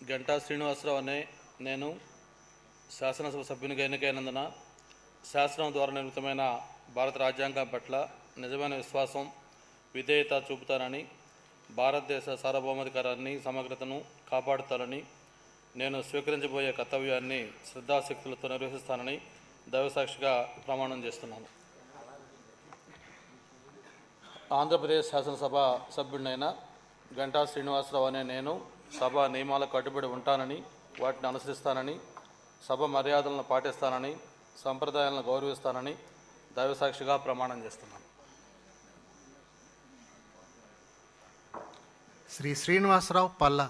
గంటా శ్రీనివాసరావు అనే నేను శాసనసభ సభ్యునిగా ఎన్నికైనందున శాసనం ద్వారా నిర్మితమైన భారత రాజ్యాంగం పట్ల నిజమైన విశ్వాసం, విధేయత చూపుతానని, భారతదేశ సార్వభౌమాధికారాన్ని, సమగ్రతను కాపాడుతానని, నేను స్వీకరించబోయే కర్తవ్యాన్ని శ్రద్ధాశక్తులతో నిర్వహిస్తానని దైవసాక్షిగా ప్రమాణం చేస్తున్నాను. ఆంధ్రప్రదేశ్ శాసనసభ సభ్యుడినైన గంటా శ్రీనివాసరావు అనే నేను సభ నియమాలకు కట్టుబడి ఉంటానని, వాటిని అనుసరిస్తానని, సభ మర్యాదలను పాటిస్తానని, సంప్రదాయాలను గౌరవిస్తానని దైవసాక్షిగా ప్రమాణం చేస్తున్నాను. శ్రీ శ్రీనివాసరావు పల్లా.